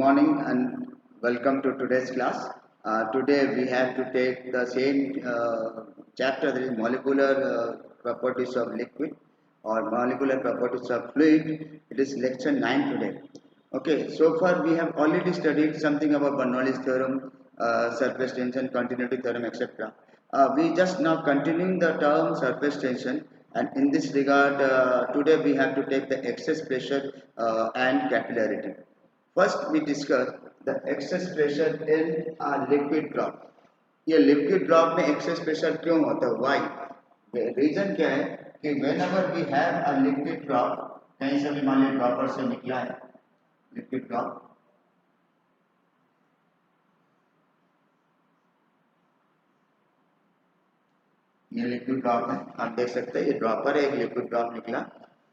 morning and welcome to today's class. Today we have to take the same chapter, that is molecular properties of liquid or molecular properties of fluid. It is lecture 9 today. Okay, so far we have already studied something about Bernoulli's theorem, surface tension, continuity theorem, etc. We just now continuing the term surface tension, and in this regard today we have to take the excess pressure and capillarity. First, we discuss the excess pressure in a liquid drop. ये liquid drop में excess pressure क्यों होता है? Why? The reason क्या है कि whenever we have a liquid drop, कहीं से भी मान लीजिए dropper से निकला है liquid drop, ये लिक्विड ड्रॉप है, आप देख सकते हैं ये ड्रॉपर है, एक लिक्विड ड्रॉप निकला।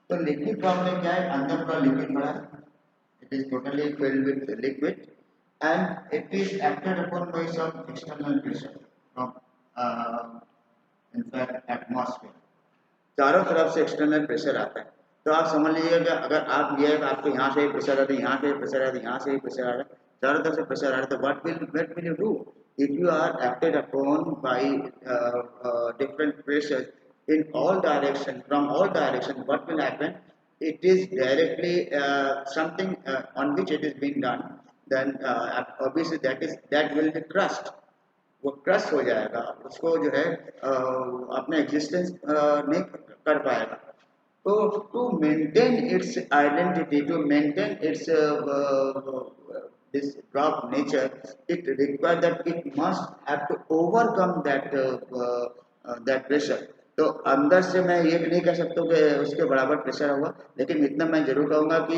तो लिक्विड ड्रॉप में क्या है, अंदर पूरा लिक्विड भरा है, it is totally filled with liquid and it is acted upon by some external pressure from in fact atmosphere। चारों तरफ से एक्सटर्नल प्रेशर आता है। तो आप समझ लीजिएगा कि अगर आप ये आपको यहाँ से प्रेशर आता है, यहाँ से प्रेशर आता है, यहाँ से प्रेशर आ रहा है, चारों तरफ से प्रेशर आ रहा है, तो what will you do if you are acted upon by different pressures in all direction, from all direction? What will happen? It is directly something on which it is being done, then obviously that will be crushed, वो crush हो जाएगा, उसको जो है अपना existence नहीं कर पाएगा। तो to maintain its identity, to maintain its this drop nature, it requires that it must have to overcome that pressure। तो अंदर से मैं ये नहीं कह सकता हूँ कि उसके बराबर प्रेशर होगा, लेकिन इतना मैं जरूर कहूँगा कि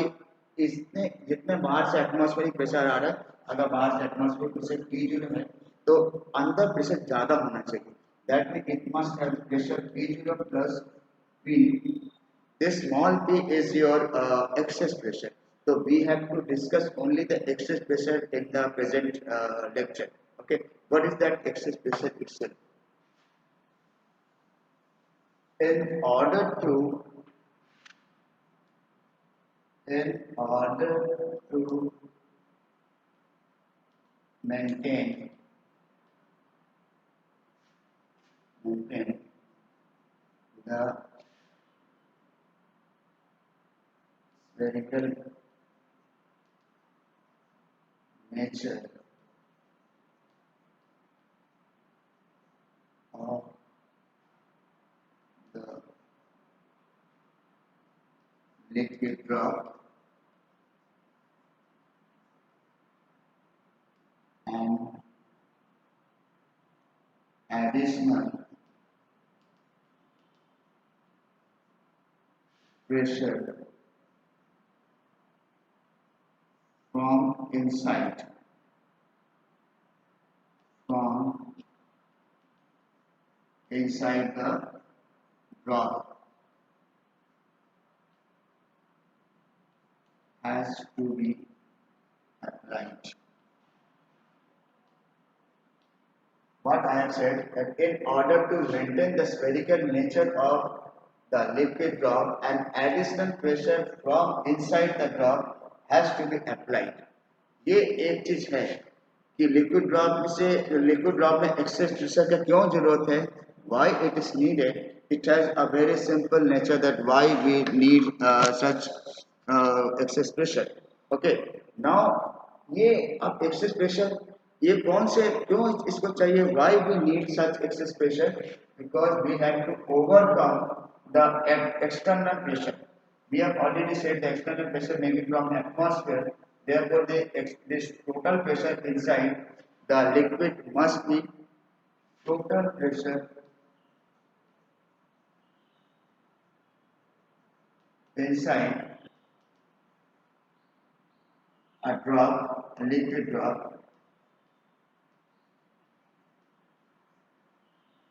इसने जितने बाहर से एटमॉस्फेरिक प्रेशर आ रहा है, अगर बाहर से एटमॉस्फेरिक प्रेशर P0 है तो अंदर प्रेशर ज्यादा होना चाहिए। That mean it must have pressure P0 plus P। This small p is your excess pressure. So we have to discuss only the excess pressure in the present lecture. Okay, what is that excess pressure itself? In order to maintain the spherical nature of the liquid drop and additional pressure from inside the drop has to be applied. What I have said, that in order to maintain the spherical nature of the liquid drop, an additional pressure from inside the drop has to be applied। ये एक चीज है कि liquid drop में excess pressure का क्यों जरूरत है, why it is needed? It has a very simple nature, that why we need such excess pressure। Okay, now ये अब excess pressure ये कौन से क्यों इसको चाहिए, why we need such excess pressure? Because we have to overcome the external pressure। We have already said the external pressure may be from atmosphere, therefore this total pressure inside the liquid must be total pressure inside a liquid drop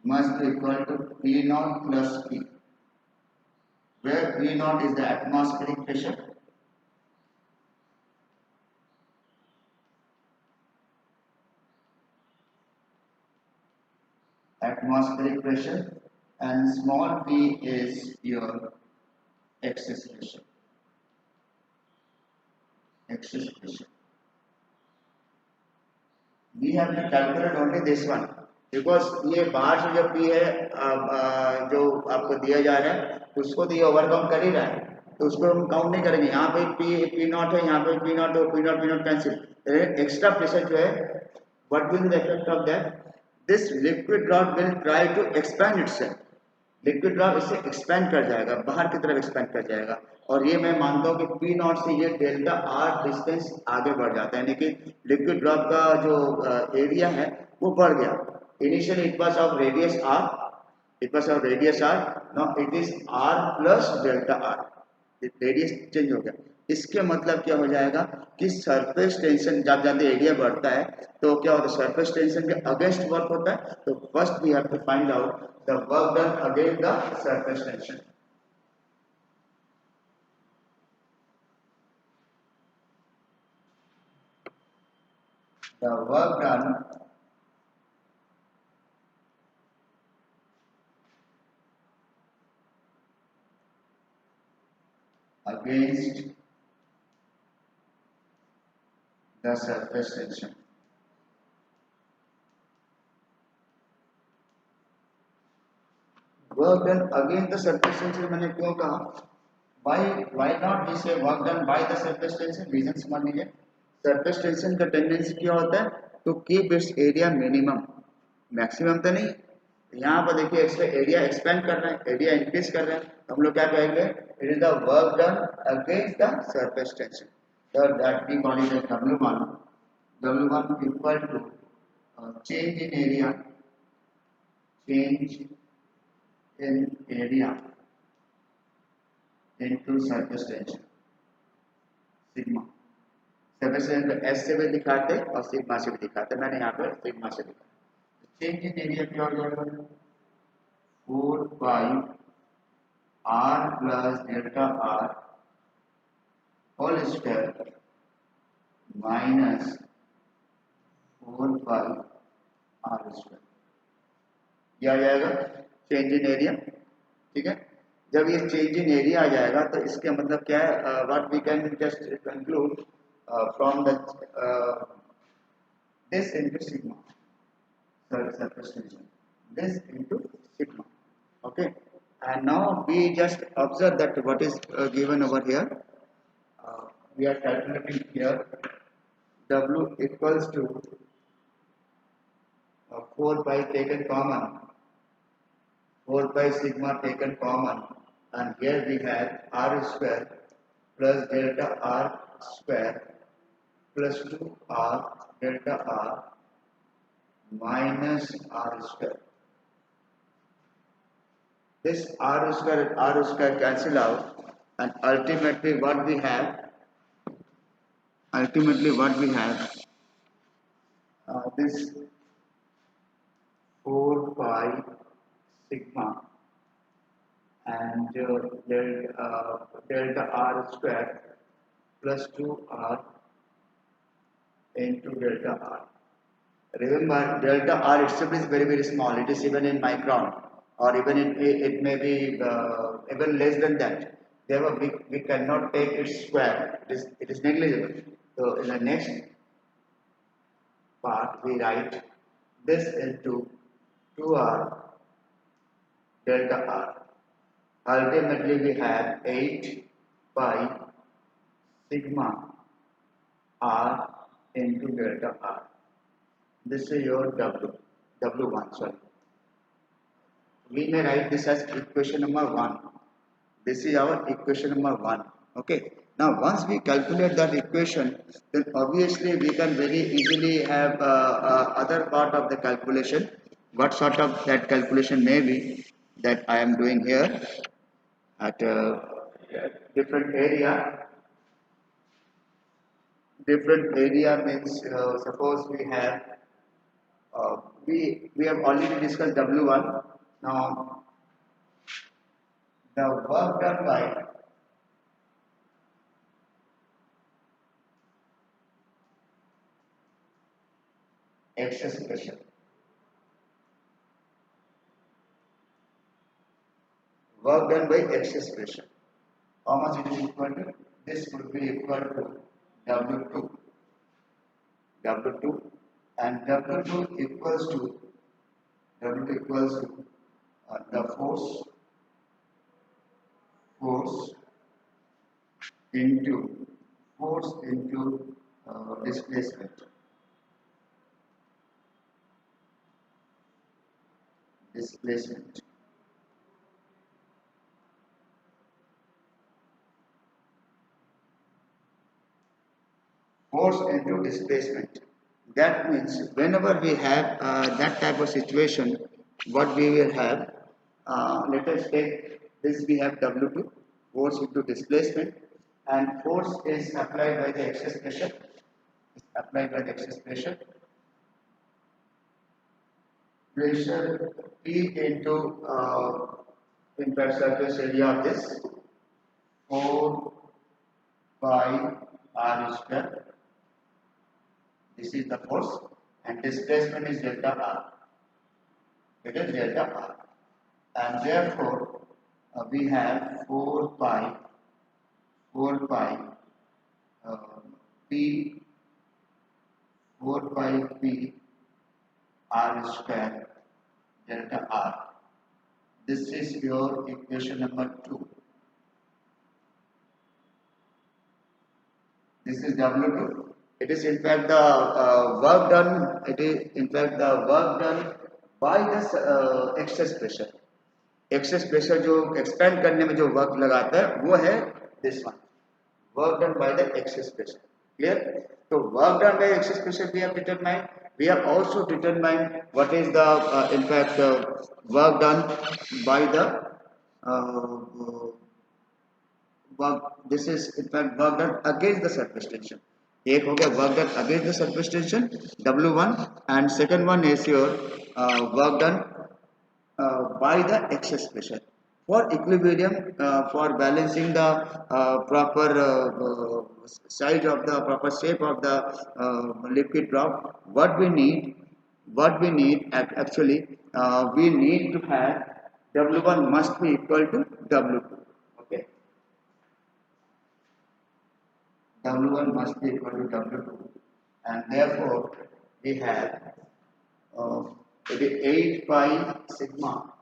must be equal to P0 plus P, where P0 is the atmospheric pressure and small p is your excess pressure। we have to calculate only this one because ये बाहर से जो P है जो आपको दिया जा रहा है उसको तो ये ओवरकम कर ही रहा है तो उसको हम काउंट नहीं करेंगे यहाँ पे P नॉट है यहाँ पे P not cancel extra pressure जो है what will be the effect of that this liquid rod will try to expand itself liquid drop इससे एक्सपेंड कर जाएगा बाहर की तरफ एक्सपेंड कर जाएगा और ये मैं मानता हूँ कि पी नॉट से ये डेल्टा आर डिस्टेंस आगे बढ़ जाता है यानी कि लिक्विड ड्रॉप का जो एरिया है वो बढ़ गया initially it was of radius R now it is R plus delta R radius change हो गया इसके मतलब क्या हो जाएगा कि सरफेस टेंशन जब जानते एरिया बढ़ता है तो क्या होता है सरफेस टेंशन के अगेंस्ट वर्क होता है तो first we have to find out the work done against the surface tension the work done against the surface tension work done against the surface tension मैंने क्यों कहा why not we say work done by the surface tension reason समझ लीजिए surface tension का tendency क्या होता है to keep its area minimum maximum तो नहीं यहाँ पर देखिए इसका एरिया एक्सपेंड कर रहे हैं एरिया इंक्रीज कर रहे हैं हम लोग क्या कहेंगे it is the work done against the surface tension so that we call it as W1 equal to change in area into surface tension sigma surface tension S से भी दिखाते और सिग्मा से भी दिखाते मैंने यहाँ पर सिग्मा से दिखा चेंज इन एरिया क्या हो जाएगा 4 pi r plus delta r whole square minus 4 pi r square यह आ जाएगा चेंज इन एरिया ठीक है जब ये चेंज इन एरिया आ जाएगा तो इसके मतलब क्या है what we can just conclude from the this into sigma surface tension this into sigma okay and now we just observe that what is given over here we are calculating here w equals to 4 pi taken common 4 pi sigma taken common and here we have r square plus delta r square plus 2r delta r minus r square. This r square cancel out and ultimately what we have this 4 pi sigma and delta r square plus 2r into delta r. Remember, delta R itself is very small. It is even in micron, or even it may be even less than that. Therefore, we cannot take its square. It is negligible. So, in the next part, we write this into 2R delta R. Ultimately, we have 8 pi sigma R into delta R. This is your W1, sorry. We may write this as equation number 1. This is our equation number 1. Okay. Now, once we calculate that equation, then obviously we can very easily have other part of the calculation. What sort of that calculation may be that I am doing here at a different area. Different area means suppose we have we have already discussed W1. Now the work done by excess pressure. Work done by excess pressure. How much it is equal to? This would be equal to W2 and W2 equals to the force into displacement. Force into displacement. That means whenever we have that type of situation, what we will have, let us take this, we have W2, force into displacement, and force is applied by the excess pressure, pressure P into impact surface area of this 4 pi r square. This is the force, and displacement is delta r. It is delta r, and therefore we have 4 pi uh, p 4 pi p r square delta r. This is your equation number 2. This is W2. It is in fact the work done. It is in fact the work done by this excess pressure. Excess pressure जो expand करने में जो work लगाता है वो है this one, work done by the excess pressure. Clear? तो work done by excess pressure we have determined. We have also determined what is the in fact work done by the work. This is in fact work done against the surface tension. एक हो गया work done against the surface tension W1, and second one is your work done by the excess pressure. For equilibrium, for balancing the proper size of the proper shape of the liquid drop, what we need actually, we need to have W1 must be equal to W2. Okay, W1 must be equal to W2, and therefore we have uh, 8 pi sigma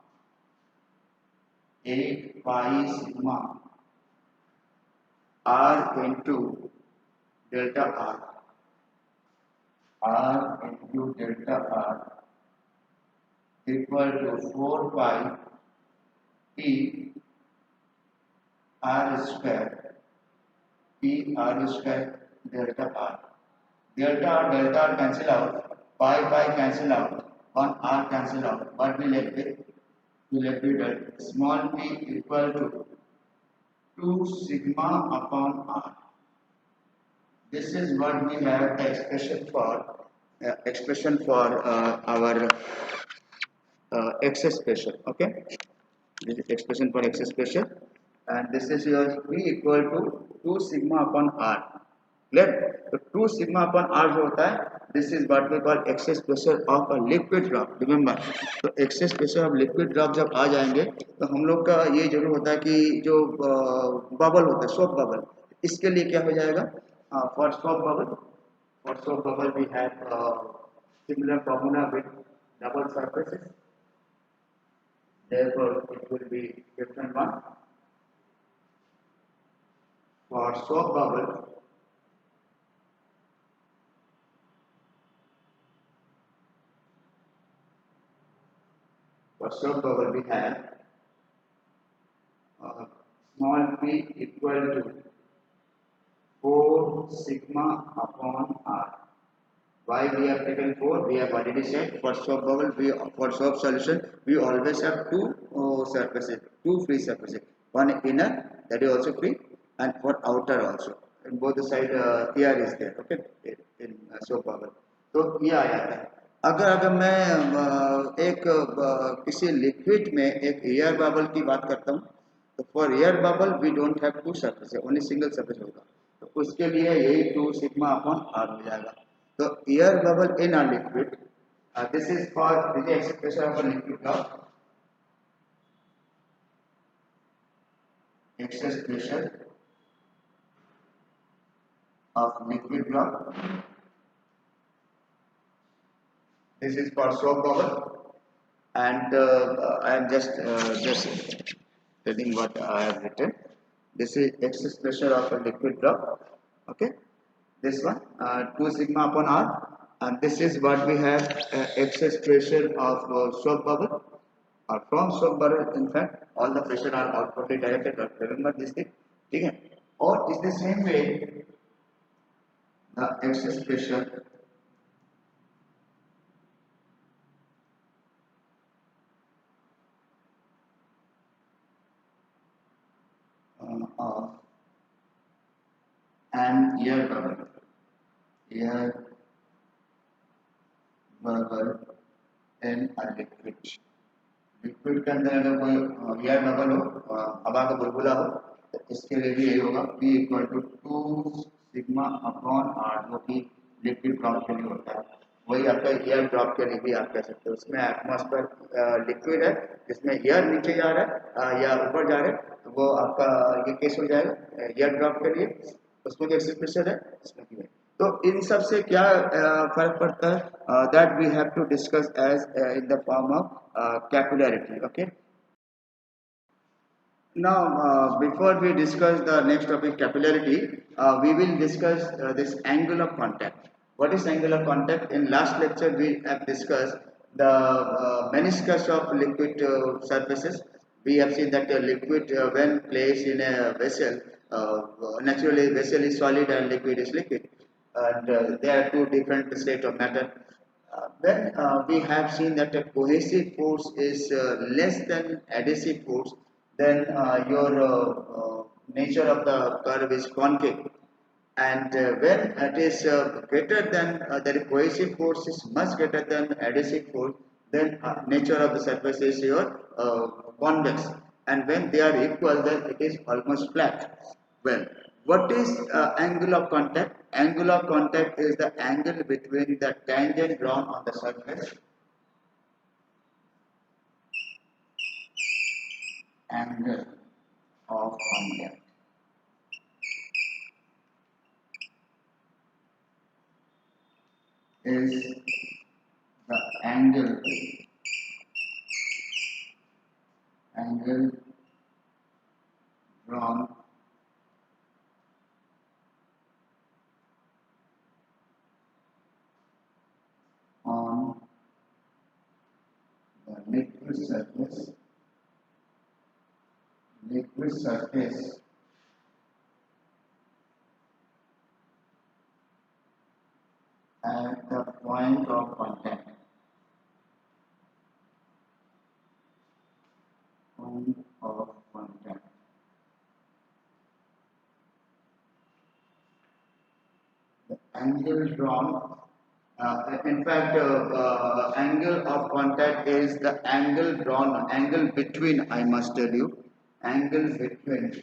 8 pi sigma r into delta r into delta r equal to 4 pi p r square delta r. Delta r cancel out, pi cancel out, 1 r cancel out. What will left with? We left with small p equal to 2 sigma upon r. This is what we have the expression for our excess pressure. Okay, this is expression for excess pressure, and this is your p equal to 2 sigma upon r. Clear? तो 2 sigma upon r जो होता है, this is what we call excess pressure of a liquid drop. Remember, तो excess pressure of liquid drop जब आ जाएंगे तो हम लोग का ये जरूर होता है कि जो बबल होता है, सोप बबल, इसके लिए क्या हो जाएगा? For soap bubble we have similar formula with double surfaces. Therefore, it will be different one. For soap bubble, we have small p equal to 4 sigma upon r. Why we have taken 4? We have already said for soap bubble, for soap solution, we always have two surfaces, two free surfaces. One inner, that is also free, and for outer also. And both the side air is there. Okay, in soap bubble. तो ये आ जाता है. अगर मैं एक किसी liquid में एक एयर बबल की बात करता हूँ, तो for air bubble we don't have to surface, only single surface होगा. तो उसके लिए यही 2 सिग्मा अपॉन आर हो जाएगा. तो air bubble in a liquid, this is for the expression of a liquid block, excess pressure of liquid block This is for soap bubble, and I am just telling what I have written. This is excess pressure of a liquid drop. Okay, this one 2 sigma upon r, and this is what we have excess pressure of soap bubble, or from soap bubble. In fact, all the pressure are outwardly directed. Remember this thing, okay? Or is the same way the excess pressure of an air bubble in a liquid. Liquid के अंदर अगर कोई air bubble हो, हवा का बुलबुला हो, तो इसके लिए भी यही होगा P equal to 2 sigma upon R, जो कि लिक्विड ड्रॉप के लिए होता है। वही आपका एयर ड्रॉप के लिए भी आप कह सकते हो। उसमें एटमॉस्फेयर लिक्विड है, जिसमें एयर नीचे जा रहा है या ऊपर जा रहा है, तो वो आपका ये केस हो जाएगा एयर ड्रॉप के लिए। उसमें भी एक्सप्रेशन है, इसमें भी है। तो इन सब से क्या फर्क पड़ता है, that we have to discuss as in the form of capillarity. Okay, now before we discuss the next topic, capillarity, we will discuss this angle of contact. What is angle of contact? In last lecture we have discussed the meniscus of liquid surfaces. We have seen that the liquid when placed in a vessel, naturally vessel is solid and liquid is liquid, and there are two different state of matter. When we have seen that a cohesive force is less than adhesive force, then your nature of the curve is concave. And when it is greater than the cohesive force is much greater than adhesive force, then nature of the surface is your convex. And when they are equal, then it is almost flat. Well, what is angle of contact? Angle of contact is the angle between the tangent drawn on the surface, angle of contact is the angle drawn on the liquid surface at the point of contact. Point of contact. The angle drawn, in fact, angle of contact is the angle drawn, angle between, I must tell you, angle between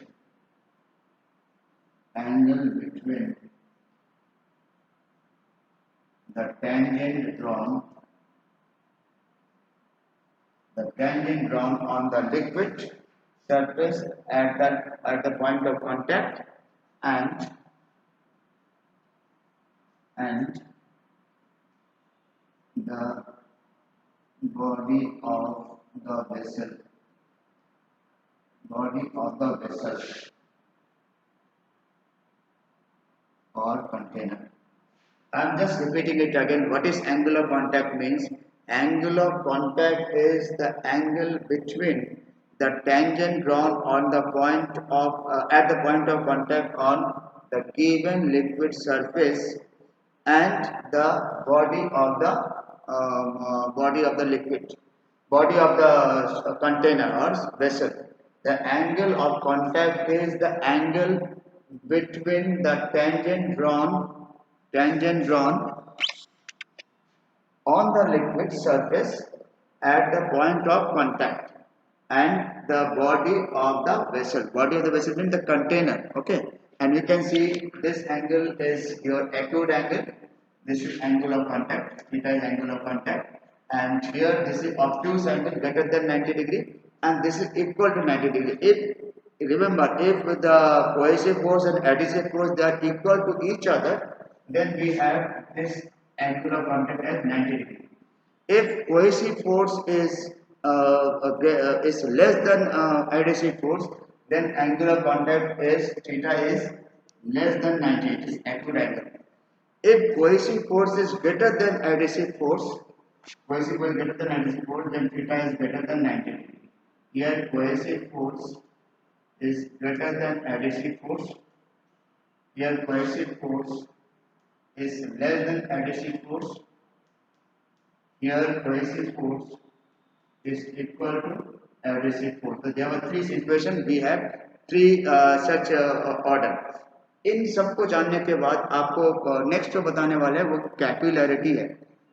the tangent drawn on the liquid surface at the point of contact, and the body of the vessel or container. I am just repeating it again. What is angle of contact means? Angle of contact is the angle between the tangent drawn on the point of at the point of contact on the given liquid surface and the body of the liquid, body of the container or vessel. The angle of contact is the angle between the tangent drawn on the liquid surface at the point of contact and the body of the vessel. Body of the vessel means the container. Okay, and you can see this angle is your acute angle. This is angle of contact. Theta is angle of contact, and here this is obtuse angle greater than 90 degree, and this is equal to 90 degree. If remember, if the cohesive force and adhesive force they are equal to each other, then we have this angle of contact as 90 degree. If cohesive force is less than adhesive force, then angular contact is theta is less than 90. It is acute angle. If cohesive force is greater than adhesive force, cohesive force greater than adhesive force, then theta is greater than 90. Here cohesive force is greater than adhesive force. Here cohesive force is less than adhesive force. Here cohesive force is equal to adhesive force. So there were three situations. We have three such order. इन सबको जानने के बाद आपको next जो बताने वाले हैं वो कैपिलरिटी है.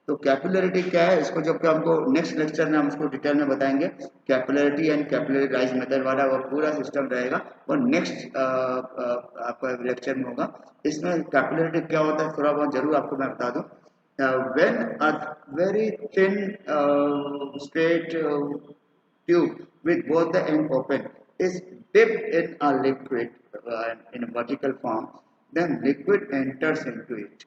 तो कैपिलरिटी क्या है, इसको जब हमको नेक्स्ट लेक्चर में हम उसको डिटेल में बताएंगे. Capillarity and capillary rise method वाला वो पूरा सिस्टम रहेगा और नेक्स्ट आपका लेक्चर में होगा. इसमें कैपिलरिटी क्या होता है थोड़ा बहुत जरूर आपको मैं बता दूं. When a very thin straight tube with both the end open is dipped in a liquid in a vertical form, then liquid enters into it,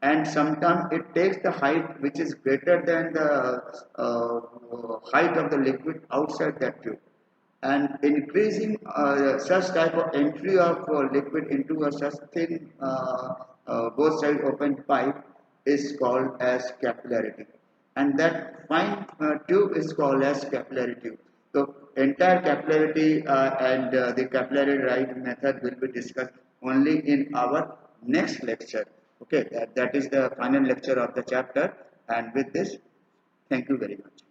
and sometimes it takes the height which is greater than the height of the liquid outside that tube, and increasing such type of entry of liquid into a such thin both side open pipe is called as capillarity, and that fine tube is called as capillary tube. So entire capillarity and the capillary right method will be discussed only in our next lecture. Okay, that is the final lecture of the chapter, and with this, thank you very much.